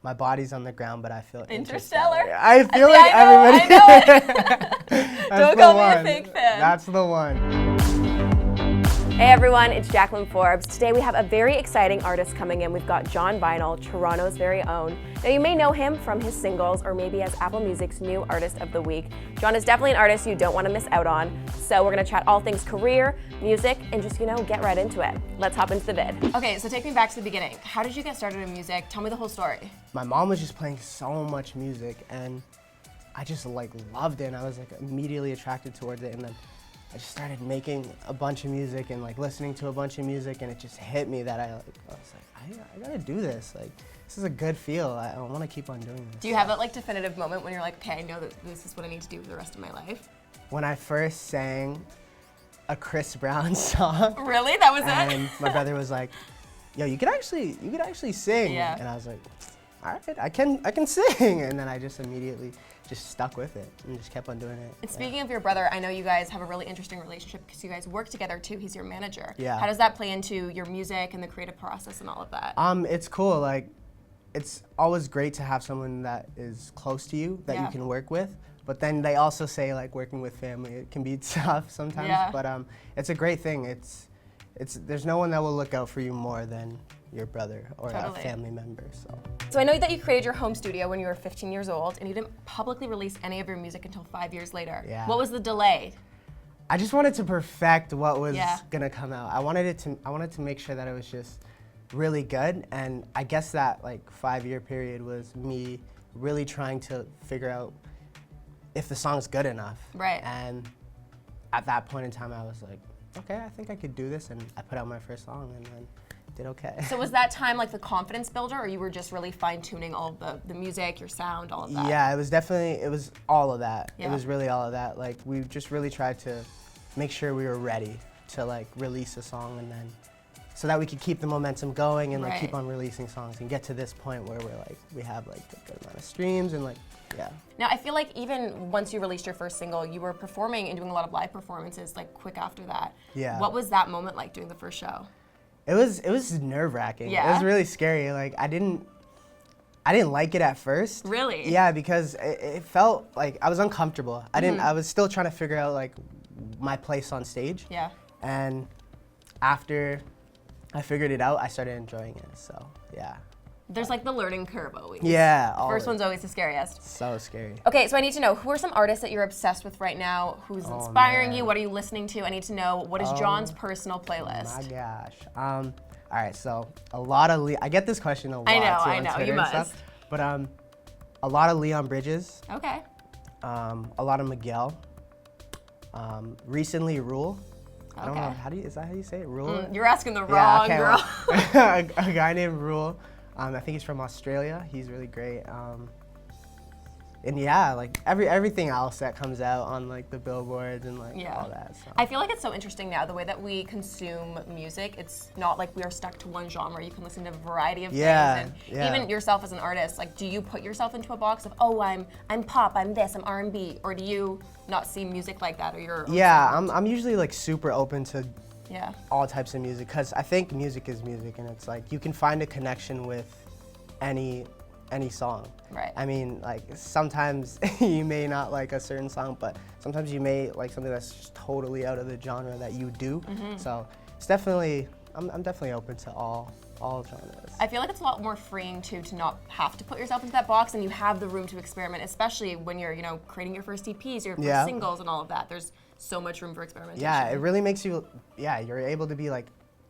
My body's on the ground, but I feel Interstellar. I feel like everybody. I know. Don't call me a fake fan. That's the one. Hey everyone, it's Jaclyn Forbes. Today we have a very exciting artist coming in. We've got Jon Vinyl, Toronto's very own. Now you may know him from his singles or maybe as Apple Music's new Artist of the Week. Jon is definitely an artist you don't want to miss out on. So we're gonna chat all things career, music, and just, get right into it. Let's hop into the vid. Okay, so take me back to the beginning. How did you get started in music? Tell me the whole story. My mom was just playing so much music and I just loved it and I was immediately attracted towards it, and then I just started making a bunch of music and listening to a bunch of music, and it just hit me that I was like, I gotta do this. This is a good feel. I want to keep on doing this. Do you have that definitive moment when you're like, okay, I know that this is what I need to do for the rest of my life? When I first sang a Chris Brown song. Really? That was it? And my brother was like, yo, you could actually sing. Yeah. And I was like, all right, I can sing. And then I just immediately just stuck with it and just kept on doing it. And speaking of your brother, I know you guys have a really interesting relationship because you guys work together too. He's your manager. Yeah. How does that play into your music and the creative process and all of that? It's cool. It's always great to have someone that is close to you that you can work with. But then they also say working with family, it can be tough sometimes. Yeah. But it's a great thing. There's no one that will look out for you more than your brother or a family member. So I know that you created your home studio when you were 15 years old, and you didn't publicly release any of your music until 5 years later. Yeah. What was the delay? I just wanted to perfect what was gonna come out. I wanted to make sure that it was just really good, and I guess that 5-year period was me really trying to figure out if the song's good enough. Right. And at that point in time, I was like, okay, I think I could do this, and I put out my first song, and then did okay. So was that time the confidence builder, or you were just really fine-tuning all of the music, your sound, all of that? Yeah, it was all of that. Yeah. It was really all of that. We just really tried to make sure we were ready to release a song, and then so that we could keep the momentum going and keep on releasing songs and get to this point where we have a good amount of streams and yeah. Now I feel even once you released your first single, you were performing and doing a lot of live performances quick after that. Yeah. What was that moment like doing the first show? It was nerve-wracking. Yeah. It was really scary. I didn't like it at first. Really? Yeah, because it felt like I was uncomfortable. I was still trying to figure out my place on stage. Yeah. And after I figured it out, I started enjoying it. So, yeah. There's the learning curve always. Yeah. First one's always the scariest. So scary. Okay, so I need to know, who are some artists that you're obsessed with right now? Who's inspiring you? What are you listening to? I need to know, what is Jon's personal playlist? My gosh. All right, so a lot of I get this question a lot. I know, Twitter you and must. Stuff, but a lot of Leon Bridges. Okay. A lot of Miguel. Recently Rule. I don't Okay. know, is that how you say it? Rule? You're asking the wrong girl. A guy named Rule. I think he's from Australia. He's really great. And yeah, everything else that comes out on the billboards and all that. So. I feel it's so interesting now, the way that we consume music. It's not we are stuck to one genre. You can listen to a variety of things. And even yourself as an artist, do you put yourself into a box of, oh, I'm pop, I'm this, I'm R&B, or do you not see music like that, or your own sound? I'm usually super open to all types of music, because I think music is music, and it's you can find a connection with any song. Right. I mean, sometimes you may not like a certain song, but sometimes you may like something that's just totally out of the genre that you do. So it's definitely, I'm definitely open to all genres. I feel it's a lot more freeing too, to not have to put yourself into that box, and you have the room to experiment, especially when you're, creating your first EPs, your first singles and all of that. There's so much room for experimentation. Yeah, it really makes you, you're able to be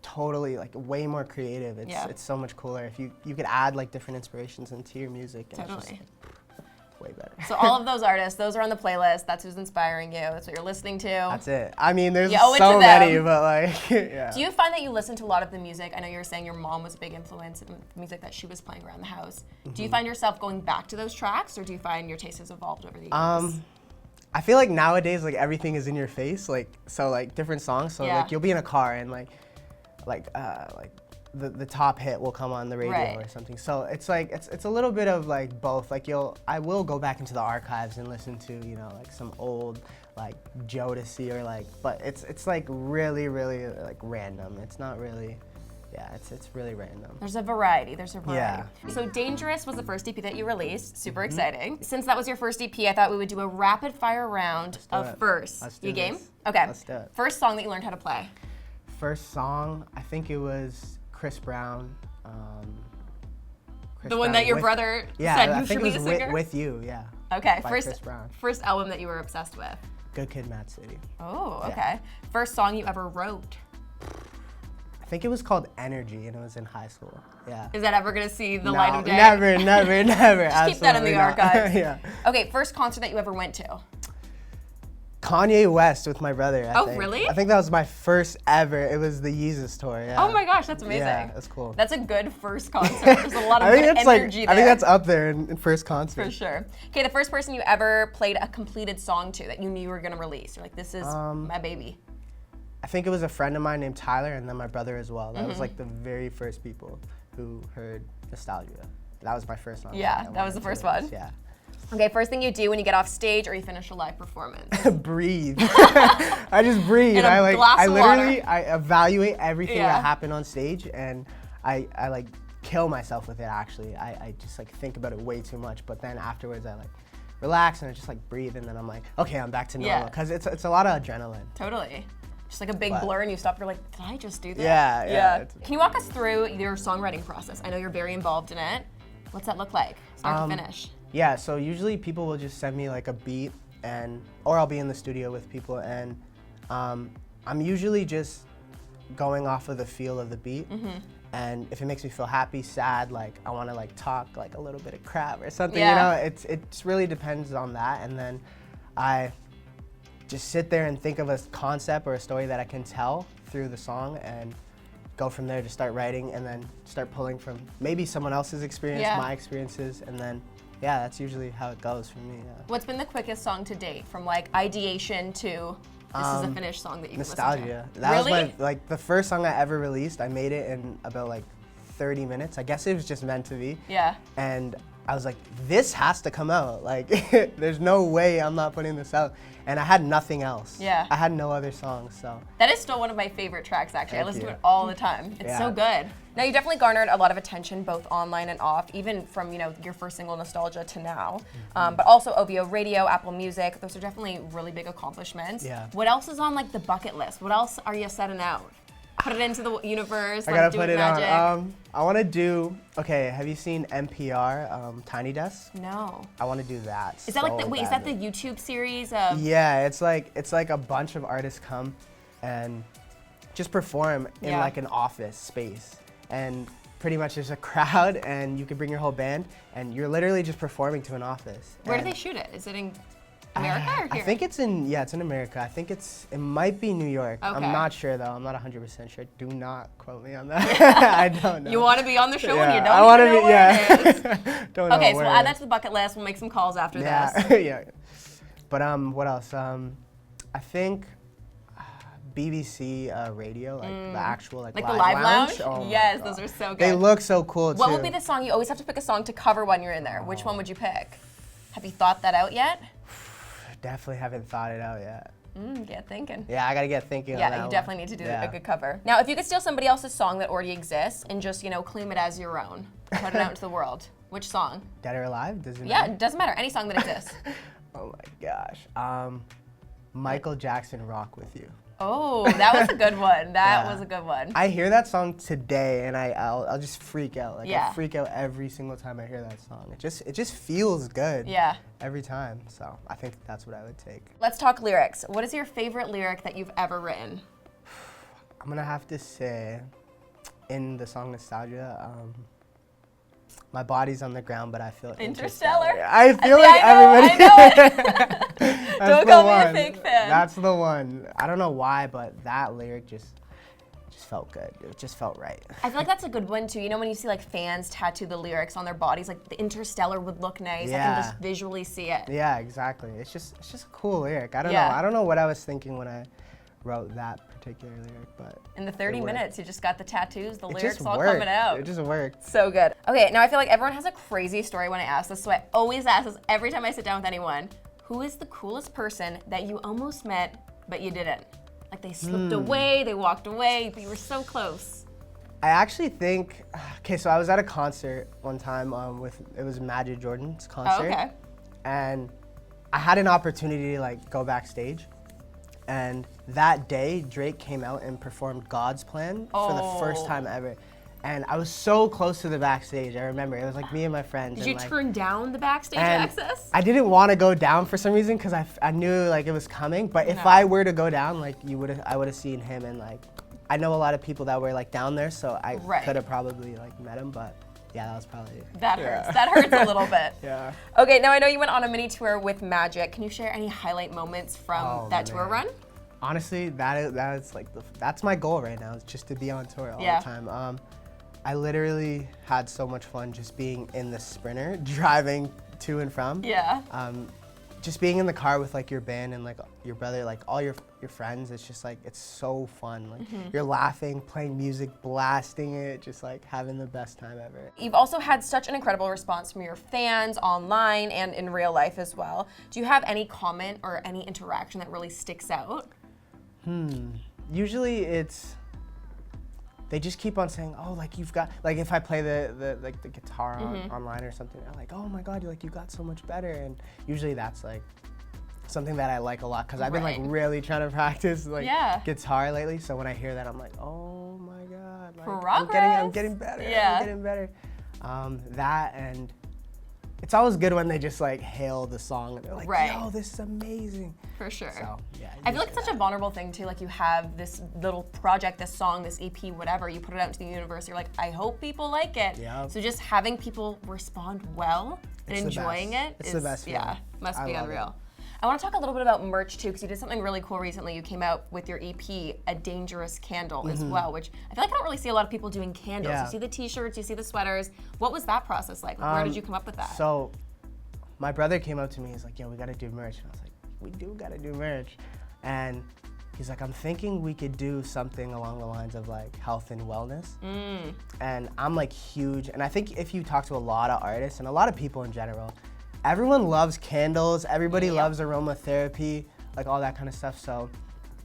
totally way more creative. It's so much cooler if you could add different inspirations into your music. And Totally. It's just, way better. So all of those artists, those are on the playlist. That's who's inspiring you. That's what you're listening to. That's it. I mean, there's You owe it so to many, them. but yeah. Do you find that you listen to a lot of the music? I know you were saying your mom was a big influence in the music that she was playing around the house. Do you find yourself going back to those tracks, or do you find your taste has evolved over the years? I feel nowadays everything is in your face, so different songs. So you'll be in a car and the top hit will come on the radio or something. So it's it's a little bit of both. I will go back into the archives and listen to some old Jodeci or but it's really really random. It's not really Yeah, it's really random. There's a variety. Yeah. So Dangerous was the first EP that you released. Super exciting. Since that was your first EP, I thought we would do a rapid fire round of firsts. Let's do You game? this. Okay. Let's do it. First song that you learned how to play. First song, I think it was Chris Brown. The one that your brother said I you think should be it the was singer? with you, yeah. Okay, By Chris Brown. first album that you were obsessed with. Good Kid, Mad City. Oh, okay. Yeah. First song you ever wrote. I think it was called Energy, and it was in high school. Yeah. Is that ever gonna see the No, light of day? never. Just keep that in the Absolutely not. archives. Yeah. Okay, first concert that you ever went to. Kanye West with my brother, I think. Really? I think that was my first ever. It was the Yeezus tour, yeah. Oh my gosh, that's amazing. Yeah, that's cool. That's a good first concert. There's a lot of I think good that's energy there. I think that's up there in first concert. For sure. Okay, the first person you ever played a completed song to that you knew you were gonna release. You're like, this is my baby. I think it was a friend of mine named Tyler, and then my brother as well. That was like the very first people who heard Nostalgia. That was my first song. Yeah, that was the first one. Yeah. Okay, first thing you do when you get off stage or you finish a live performance. Breathe. I just breathe. In a glass of water. I evaluate everything Yeah. that happened on stage, and I like kill myself with it. Actually, I just like think about it way too much. But then afterwards, I like relax and I just like breathe, and then I'm like, okay, I'm back to normal. Because it's a lot of adrenaline. Totally. Just like a big blur and you stop, you're like, did I just do that? Yeah. Can you walk us through your songwriting process? I know you're very involved in it. What's that look like, start to finish? Yeah, so usually people will just send me like a beat, or I'll be in the studio with people, and I'm usually just going off of the feel of the beat. And if it makes me feel happy, sad, like I want to like talk like a little bit of crap or something, you know, it really depends on that. And then I just sit there and think of a concept or a story that I can tell through the song, and go from there to start writing, and then start pulling from maybe someone else's experience, my experiences, and then yeah, that's usually how it goes for me. Yeah. What's been the quickest song to date, from like ideation to this is a finished song that you can Nostalgia. listen to? That Really? was like the first song I ever released. I made it in about like 30 minutes. I guess it was just meant to be. Yeah. And I was like, this has to come out. Like, there's no way I'm not putting this out. And I had nothing else. Yeah. I had no other songs, so. That is still one of my favorite tracks, actually. I Thank listen to you. it all the time. It's so good. Now, you definitely garnered a lot of attention, both online and off, even from, you know, your first single, Nostalgia, to now. But also OVO Radio, Apple Music, those are definitely really big accomplishments. Yeah. What else is on, like, the bucket list? What else are you setting out? Put it into the universe, I like, gotta do put it it magic? on. I wanna do, okay, have you seen NPR, Tiny Desk? No. I wanna do that. Is that like the, so wait, is that the badly. YouTube series of? Yeah, it's like a bunch of artists come and just perform in Yeah. like an office space, and pretty much there's a crowd, and you can bring your whole band, and you're literally just performing to an office. Where do And they shoot it? Is it in America or here? I think it's in America. I think it might be New York. Okay. I'm not sure though. I'm not 100% sure. Do not quote me on that. I don't know. You want to be on the show and you don't I wanna even know where it is. Don't know Okay, so where we'll it add that is. to the bucket list. We'll make some calls after this. Yeah, yeah. But what else? I think BBC radio, like the actual like Like live the live lounge? Oh my Yes, God. those are so good. They look so cool too. What would be the song? You always have to pick a song to cover when you're in there. Which one would you pick? Have you thought that out yet? Definitely haven't thought it out yet. Get thinking. Yeah, I gotta get thinking. on Yeah, that you one. definitely need to do Yeah. a good cover. Now, if you could steal somebody else's song that already exists and just, you know, claim it as your own, put it out into the world, which song? Dead or alive? Does it Yeah, matter? it doesn't matter. Any song that exists. Oh my gosh. Michael Jackson, Rock With You. Oh, that was a good one. That Yeah. was a good one. I hear that song today, and I'll just freak out. Like Yeah. I freak out every single time I hear that song. It just feels good. Yeah. Every time. So I think that's what I would take. Let's talk lyrics. What is your favorite lyric that you've ever written? I'm gonna have to say, in the song Nostalgia, my body's on the ground, but I feel Interstellar? I feel Yeah, like I know, everybody. I know it. That's Don't the call me a one. fake fan. That's the one. I don't know why, but that lyric just felt good. It just felt right. I feel like that's a good one too. You know when you see like fans tattoo the lyrics on their bodies, like the Interstellar would look nice. I Yeah. can just visually see it. Yeah, exactly. It's just a cool lyric. I don't Yeah. know. I don't know what I was thinking when I wrote that particular lyric, but In the 30 it worked. minutes, you just got the tattoos, the It lyrics just all worked. coming out. It just worked. So good. Okay, now I feel like everyone has a crazy story when I ask this, so I always ask this every time I sit down with anyone. Who is the coolest person that you almost met, but you didn't? Like they slipped away, they walked away, but you were so close. I actually think, okay, so I was at a concert one time it was Magic Jordan's concert. Oh, okay. And I had an opportunity to like go backstage. And that day, Drake came out and performed God's Plan for the first time ever. And I was so close to the backstage, I remember. It was like me and my friends. Did you turn down the backstage access? I didn't want to go down for some reason because I knew like it was coming. But if I were to go down, like I would have seen him, and like I know a lot of people that were like down there, so I could have probably like met him. But yeah, that was probably that hurts. That hurts a little bit. Yeah. Okay, now I know you went on a mini tour with Magic. Can you share any highlight moments from that tour run? Honestly, that's my goal right now. Is just to be on tour all the time. I literally had so much fun just being in the Sprinter, driving to and from. Yeah. Just being in the car with like your band and like your brother, like all your friends, it's just like, it's so fun. Like you're laughing, playing music, blasting it, just like having the best time ever. You've also had such an incredible response from your fans online and in real life as well. Do you have any comment or any interaction that really sticks out? Usually they just keep on saying, oh, like you've got, like if I play the guitar online or something, they're like, oh my God, you got so much better. And usually that's like something that I like a lot because I've been like really trying to practice like guitar lately. So when I hear that, I'm like, oh my God, like, I'm getting better. I'm getting better. That, and it's always good when they just like hail the song and they're like, yo, this is amazing. For sure. So, yeah, I feel like it's such a vulnerable thing too. Like you have this little project, this song, this EP, whatever, you put it out into the universe, you're like, I hope people like it. Yeah. So just having people respond well and enjoying it is the best feeling. Yeah, must be unreal. I want to talk a little bit about merch too, because you did something really cool recently. You came out with your EP, A Dangerous Candle, as well, which I feel like I don't really see a lot of people doing candles. Yeah. You see the t-shirts, you see the sweaters. What was that process like? Where did you come up with that? So my brother came up to me, he's like, yo, we got to do merch. And I was like, we do got to do merch. And he's like, I'm thinking we could do something along the lines of like health and wellness. And I'm like huge, and I think if you talk to a lot of artists and a lot of people in general, everyone loves candles, everybody loves aromatherapy, like all that kind of stuff. So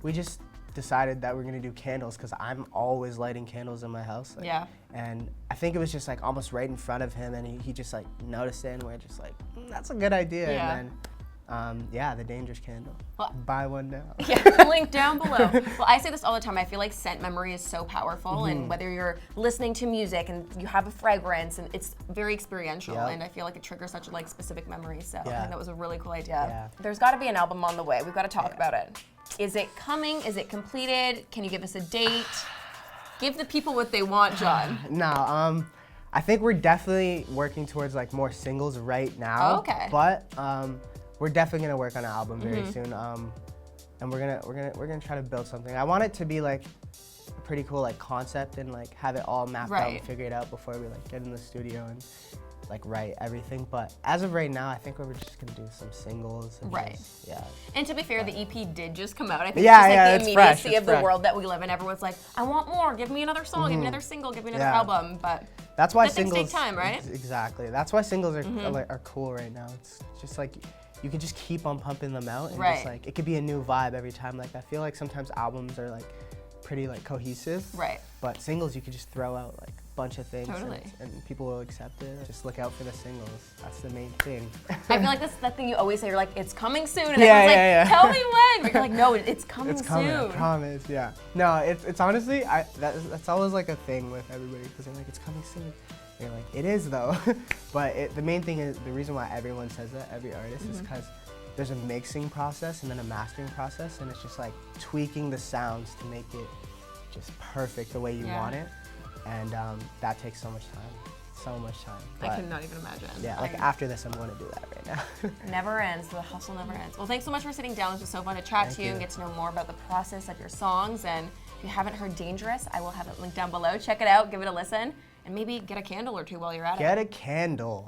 we just decided that we're gonna do candles because I'm always lighting candles in my house. Like, and I think it was just like almost right in front of him, and he just like noticed it, and we're just like, that's a good idea. And then, the Dangerous Candle. Well, buy one now. Link down below. Well, I say this all the time. I feel like scent memory is so powerful, and whether you're listening to music and you have a fragrance, and it's very experiential, and I feel like it triggers such like specific memories. So I think that was a really cool idea. There's got to be an album on the way. We've got to talk about it. Is it coming? Is it completed? Can you give us a date? Give the people what they want, Jon. No, I think we're definitely working towards like more singles right now. But we're definitely gonna work on an album very soon, and we're gonna try to build something. I want it to be like a pretty cool like concept and like have it all mapped out and figured out before we like get in the studio and like write everything. But as of right now, I think we're just gonna do some singles. And just, And to be fair, the EP did just come out. I think it's just like the immediacy of the world that we live in. Everyone's like, I want more. Give me another song. Give me another single. Give me another album. But that's why things singles take time, right? Exactly. That's why singles are cool right now. It's just like you can just keep on pumping them out, and just like it could be a new vibe every time. Like I feel like sometimes albums are like pretty like cohesive, but singles you could just throw out like a bunch of things, and people will accept it. Just look out for the singles. That's the main thing. I feel like that's that thing you always say. You're like, it's coming soon, and everyone's like, tell me when. But you're like, no, it's coming soon. It's coming. I promise. Yeah. No, it's honestly that's always like a thing with everybody because they're like, it's coming soon. You're like, it is though. But the main thing is, the reason why everyone says that, every artist, is because there's a mixing process and then a mastering process, and it's just like tweaking the sounds to make it just perfect the way you want it. And that takes so much time. So much time. I cannot even imagine. Yeah, like after this, I'm going to do that right now. Never ends. The hustle never ends. Well, thanks so much for sitting down. This was so fun to chat to you and get to know more about the process of your songs. And if you haven't heard Dangerous, I will have it linked down below. Check it out. Give it a listen. And maybe get a candle or two while you're at it. Get a candle.